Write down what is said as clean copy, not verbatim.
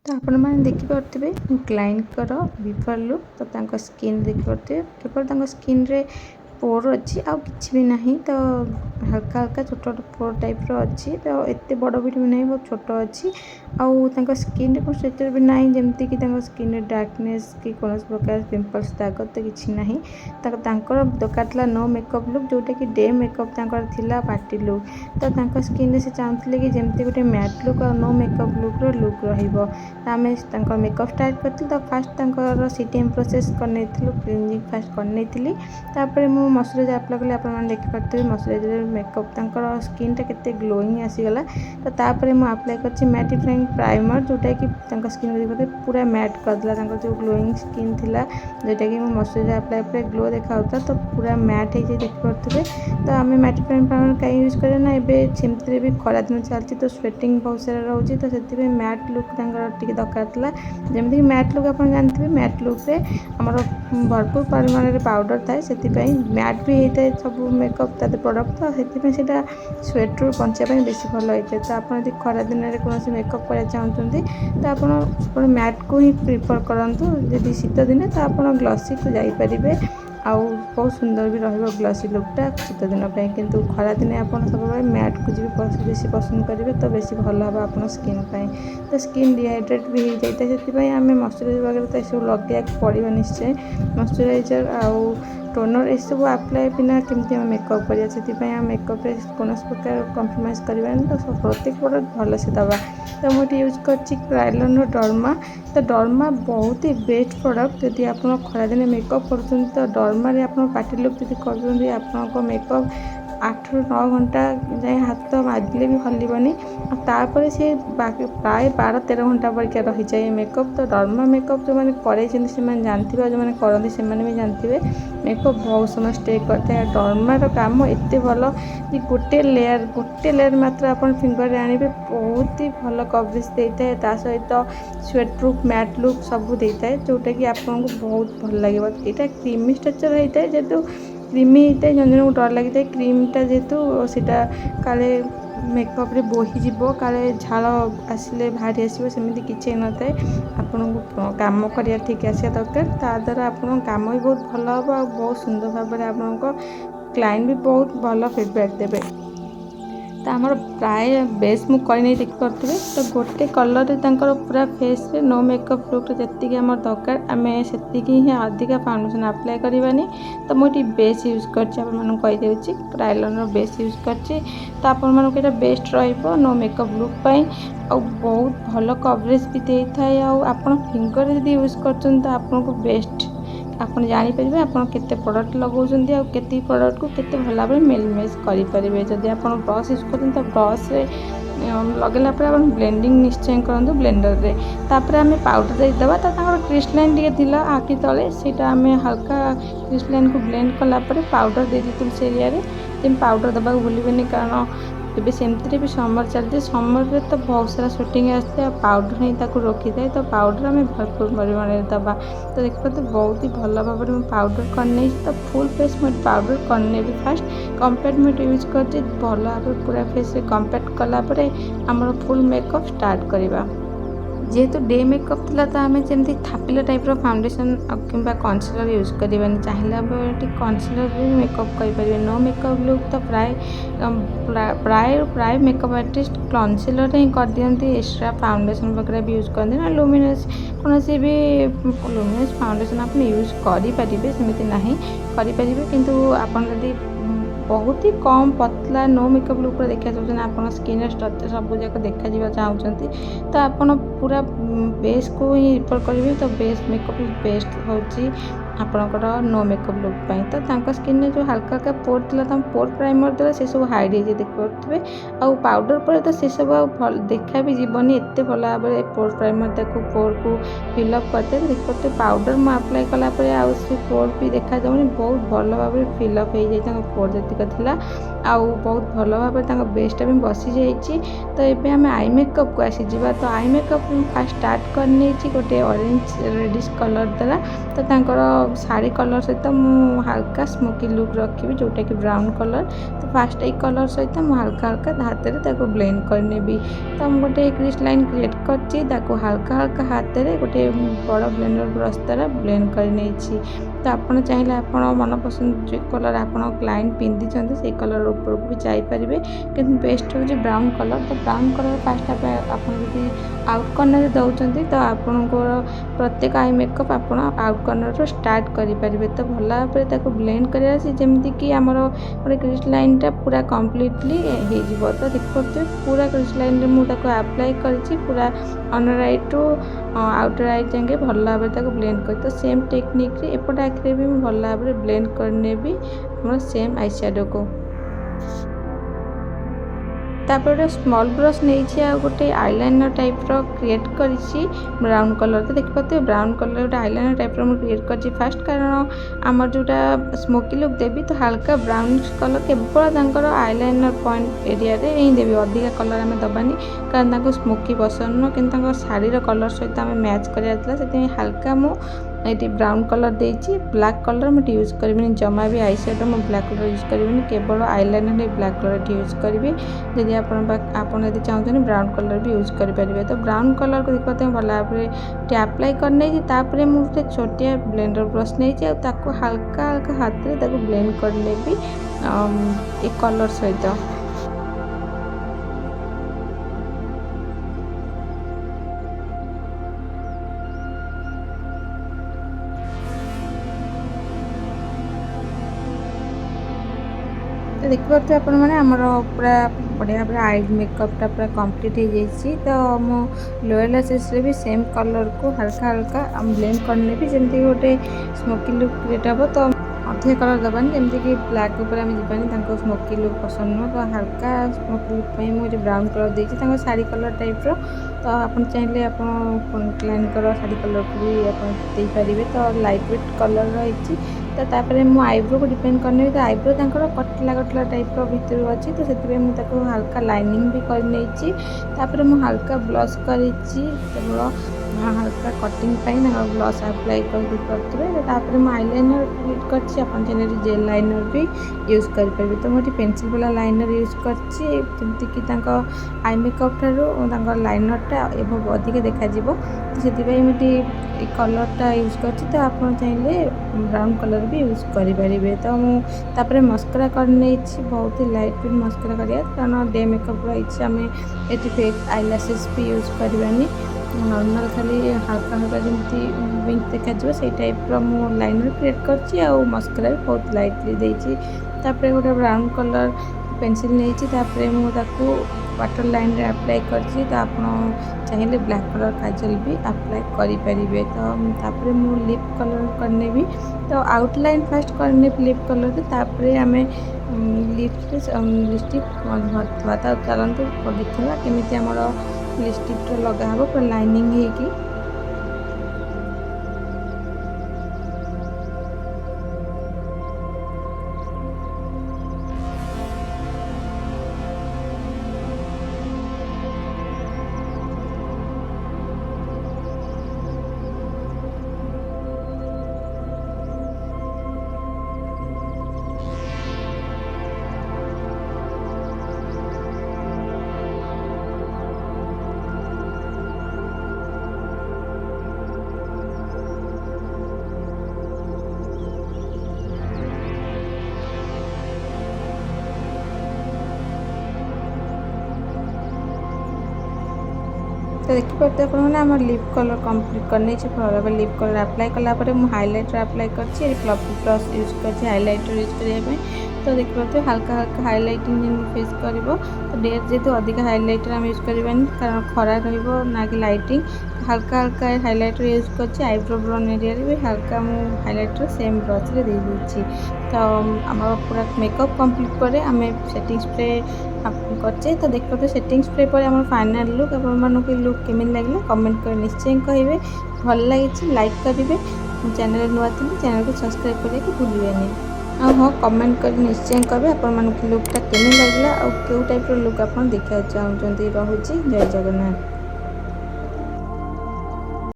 तो आपने देखिपे client before look तो स्किन देखिपे केवल स्किन रे पोर अच्छी आउ कि भी नहीं तो हल्का हल्का छोट छोट पोर टाइप अच्छी तो एत बड़ भी नहीं बहुत छोट अच्छी आउ स्किन को भी ना जमती कि स्किन डार्कनेस कि कौन प्रकार पिंपल्स दाग तो किसी ना दरकार था नो मेकअप लुक जोटा कि डे मेकअप थिला पार्टी लुक तो स्किन से चाहते कि जमती गोटे मैट लुक और नो मेकअप लुक रमें मेकअप स्टार्ट करती तो फास्ट सीटीएम प्रोसेस करने क्लीनजिंग फास्ट करने मॉइस्चराइजर अप्लाई कले आपने देखिपे मॉइस्चराइजर मेकअप स्किन टा केते ग्लोइंग आसीगला तो तापर मुझे अप्लाई कर मैटिफाइंग प्राइमर जोटा कि स्किन को पूरा मैट करदेला जो ग्लोइंग स्किन थिला जोटा कि मॉइस्चराइजर अप्लाई पर ग्लो देखा तो पूरा मैट हो देखिपे तो आम मैटिफाइंग प्राइमर कहीं यूज करें ना एवं सेमती भी खरा दिन चलती तो स्वेटिंग बहुत सारा रोचे तो से मैट लुक टे दरकार था जमीक मैट लुक आप जानते हैं मैट लुक आमर भरपूर परिमाण में पाउडर थाए से मैट भी होता है सब मेकअप प्रोडक्ट तो से स्वेट्रु बचापी बेस भल होता है तो आप खरा दिन में कौन मेकअप करना चाहते तो आप मैट को ही प्रिफर करूँ जदि शीत दिन तो आप ग्लॉसी को जापरेंगे आउ बहुत सुंदर भी ग्लॉसी लुकटा शीत दिन किंतु खरा दिन आप सब मैट को जी बेस पसंद करेंगे तो बेस भल हम आप स्किन तो स्किन डिहाइड्रेट भी हो जाता है से आम मॉइस्चराइजर वगैरह तो यू लगे पड़ा निश्चय मॉइस्चराइजर आउ टोनर ये सब अप्लाई बिना केमती मेकअप करिया से मेकअप कौन प्रकार कम्प्रोमाइज करवा तो प्रत्येक प्रोडक्ट भल से दबा तो मुझे यूज कर डर्मा तो डर्मा बहुत ही बेस्ट प्रोडक्ट जदि आप खरादिन मेकअप कर तो डर्मा आप पार्टी लुक जब कर मेकअप 8 ରୁ 9 घंटा जाए हाथ माजिले भी हलबनी तापर से प्राय 12-13 घंटा परिका रही जाए मेकअप तो डर्मा मेकअप जो मैंने करे से जानते जो मैंने करते से भी जानते मेकअप बहुत समय स्टे करता है डर्मार काम एत भल कि गोटे लेयर मात्र आप फिंगर आने बहुत ही भल कवरेज देता है ता सहित स्वेट प्रूफ मैट लुक सब देता है जोटा कि आपको बहुत भल लगे यहाँ क्रीमी स्ट्रक्चर होता है जेहेतु क्रीमी होता है जन जन को डर लगी था क्रीमटा जेहेतु सीटा काले मेकअप रे बोहीजी काले झाल आसिले बाहरी आसो सेमती किसी न था आपन को काम करिया ठीक आसा दरकार ता द्वारा आप काम भी बहुत भल हम और बहुत सुंदर भाव में आप क्लाइंट भी बहुत भल फीडबैक देवे तो आमर प्राय बेस मुझे करनी देखिपे तो गोटे कलर पूरा फेस रे नो मेकअप लुक जी आम दरकार आम से ही अधिका फाउंडेशन अप्लाई करवानी तो मुझे बेस यूज करदेची प्राइलर बेस यूज कर तो आप बेस्ट रो मेकअप लुक आ बहुत भल कवरेज भी देता है आप फिंगर जब यूज कर आपको बेस्ट आप जापर आप प्रोडक्ट लगाउछन्ती आ केते प्रोडक्ट को केते भल भाव मेलमेज करेंगे जदि आप ब्रश यूज कर तो ब्रश लगेला आप ब्लेंडिंग निश्चय करूँ ब्लेंडर रे तापर आम पाउडर देदेबा तो क्रिस्टलाइन टे आखि तले से हल्का क्रिस्टलाइन को ब्लेंड कलापर पाउडर दे दी से एरिया पाउडर देवा भूलें कारण ଏବେ ସେମିତିରେ ବି ସମର ଚାଲିଛି ସମରରେ ତ ବହୁତ ସାରା ସୁଟିଂ ଆସିଥାଏ ଆଉ ପାଉଡ଼ର ହିଁ ତାକୁ ରୋକିଥାଏ ତ ପାଉଡ଼ର ଆମେ ଭରପୁର ପରିମାଣରେ ଦେବା ତ ଦେଖିପାରୁଥିବେ ବହୁତ ହି ଭଲ ଭାବରେ ମୁଁ ପାଉଡ଼ର କରିନେଇଛି ତ ଫୁଲ୍ ଫେସ୍ ମୁଁ ପାଉଡ଼ର କରିନେବି ଫାଷ୍ଟ କମ୍ପାକ୍ଟ ମୁଁ ୟୁଜ୍ କରିଛି ଭଲ ଭାବରେ ପୁରା ଫେସ୍ରେ कम्पैक्ट कला परे आमर फुल मेकअप स्टार्ट करवा जेहेतु डे मेकअप थिला तो आम जमी थापिला टाइप फाउंडेशन कि कन्सिलर यूज करवानी चाहिए कन्सिलर भी मेकअप करें नो मेकअप लुक तो प्राय मेकअप आर्टिस्ट कन्सिलर ही कर दिखती एक्स्ट्रा फाउंडेशन वगैरह भी यूज करते ना लुमिनस कौन भी लुमिनस फाउंडेशन आप यूज करेंगे सेमती ना करेंगे किंतु आप बहुत ही कम पतला नो मेकअप लुक देखा चाहते आप स्किन स्ट्रक्चर सब जाक देखा चाहते तो आप पूरा बेस को ही रिफर करेंगे तो बेस मेकअप बेस्ट होची आपणकर नो मेकअप लुक पाई तो स्किन में जो हल्का हल्का पोर था पोर प्राइमर द्वारा से सब हाइड हो देखिए आउ पाउडर पर तो से सब देखा भी जीवनी एत भल भाव में पोर प्राइमर ताको पोर को फिलअप करते देखिए पाउडर मुझे अप्लाई कलापर आउ से पोर भी देखा जाऊनी बहुत भल भाव में फिलअप हो जाए पोर जी था आउ बहुत भल भाव में बेसटा भी बसी जाइए तो ये आम आई मेकअप को आसीजा तो आई मेकअप फास्ट स्टार्ट करनी गोटे ऑरेंज रेडिश कलर द्वारा तो शाड़ी कलर सहित मु हल्का स्मोकी लुक रखी जोटा कि ब्राउन कलर तो फास्ट एक कलर सहित मु हल्का हल्का हाथ में ब्लेंड करनेबी तो गोटे क्रिस्टलाइन क्रिएट करछि ताको हल्का हल्का हाथ रे गोटे बड़ ब्लेंडर ब्रश द्वारा ब्लेंड कर नेछि। तो आपन चाहिए आपन मनपसंद जो कलर आपन क्लाइंट पिंधि से कलर ऊपर को भी जापर कि बेस्ट हो ब्राउन कलर। तो ब्राउन कलर फास्ट आप आउट कर्नर दौरान तो आपण प्रत्येक आई मेकअप आप आउट कर्नर स्टार्ट करेंगे। तो भल भाव ब्लेंड करमी कि आमर गोटे क्रिज लाइनटा पूरा कम्प्लीटली हो। तो देखिए पूरा क्रिज लाइन मुझे अप्लाई कर पूरा अनर आई टू आउटर आई जाए भल भाव ब्लेंड कर। तो सेम टेक्निक एपट आखिरे भी भल भाव ब्लेंड करने भी सेम आई शैडो को। तापर गोटे स्मॉल ब्रश नहीं गोटे आईलाइनर टाइप रो क्रिएट करिछि ब्राउन कलर। तो देखि पाते ब्राउन कलर गोटे आईलाइनर टाइप रो क्रिएट करछि फास्ट कारण आमर जोटा स्मोकी लुक देवी तो हल्का ब्राउन कलर केवल तांकर आईलाइनर पॉइंट एरिया रे ही देवी अधिका कलर आम दबानी कारण तांको स्मोकी पसंद न कि शाढ़ी कलर सहित आम मैच कराला से हल्का मु ये ब्राउन कलर देछि। ब्लैक कलर मुझे यूज करी जमा भी आई शेडो मुझे ब्लैक कलर यूज करी केवल आईलाइनर ब्लैक कलर यूज करी। जदि आपड़ चाहते ब्राउन कलर भी यूज करेंगे। तो ब्राउन कलर को देखते हैं भल भाव अप्लाई करने मुझे छोटिया ब्लेंडर ब्रश नहीं हल्का हल्का हाथ में ब्लेंड करने भी एक कलर सहित। तो देखिए आपण मैंने आमर पूरा बढ़िया भाव आई मेकअपटा पूरा कंप्लीट हो जाइए। तो मो लोअर लैशेस भी सेम कलर को हल्का हल्का ब्लेंड करने भी जमी गोटे स्मोकी लुक क्रिएट हे। तो अधिक कलर दबानी जमी कि ब्लैक उपर आम जानी स्मोकी लुक पसंद नुह। तो हल्का स्मोकी लुक मुझे ब्राउन कलर देती शाढ़ी कलर टाइप रो। तो आप चाहिए आप क्लाइंट शाढ़ी कलर को भी आप पारे। तो लाइट वेट कलर रही। तो तापर मो आईब्रो को डिपेंड करने तो आईब्रो कटला कटला टाइप भितर अच्छी तो से मुझे हल्का लाइनिंग भी कर हल्का ब्लश कर हल्का कटिंग ब्लश अप्लाई कर मुझे आईलाइनर यूज कर जेल लाइनर भी यूज करेंगे। तो मुझे पेंसिल वाला लाइनर यूज कर आई मेकअप ठार लाइनरटा अधिक देखा। तो से मुझे कलरटा यूज कर। तो आप चाहिए ब्राउन कलर भी यूज करेंगे। तो मुझे मस्करा करने बहुत ही लाइट वेट मस्करा करा कारण डे मेकअप रही आम ये फेक आईलैशेस भी यूज करवानी नॉर्मल खाली हल्का हल्का जमी विंग देखा से टाइप मु लाइनर क्रिएट कर मस्करा भी बहुत लाइटली देती। तापर गोटे ब्राउन कलर पेंसिल नहीं मुझे वाटर लाइन रे अप्लाई कर। तो आप चाहिए ब्लैक कलर काजल भी अप्लाई करेंगे। तो मु लिप कलर करने भी तो आउटलाइन फास्ट करने लिप कलर तापर आम लिपस्टिक भरवा। चलते देखा केमी आम लिपस्टिक लगा हे पूरा लाइनिंग होगी। तो देखिए आपने आम लिप कलर कंप्लीट करने भल लिप कलर अप्लाई कलापर मुझे हाइलाइटर अप्लाई कर फ्लफी ब्रश यूज कर हाइलाइटर यूज करने। तो देखिए हल्का हल्का हाइलाइटिंग फेस कर। तो डेट जेहतु अधिक हाइलाइटर आम यूज करानी कारण खरा ना कि लाइटिंग हल्का हल्का हाइलाइटर यूज कर आईब्रो ब्रोन एरिया भी हल्का मु हाइलाइटर सेम ब्रश रे दे दी। तो आम पूरा मेकअप कंप्लीट पर आम सेटिंग स्प्रे करचे। तो देखो सेटिंग स्प्रे पर आम फाइनल लुक आप लुक केमी लगे कमेंट कर निश्चय कहे भल लगी लाइक करेंगे। चैनल नुआ थी चैनल को सब्सक्राइब करके भूलें। हाँ कमेंट कर निश्चय कहे आप लुकटा केमी लगे आउ टाइप लुक आप देखा चाहते। रोचे जय जगन्नाथ।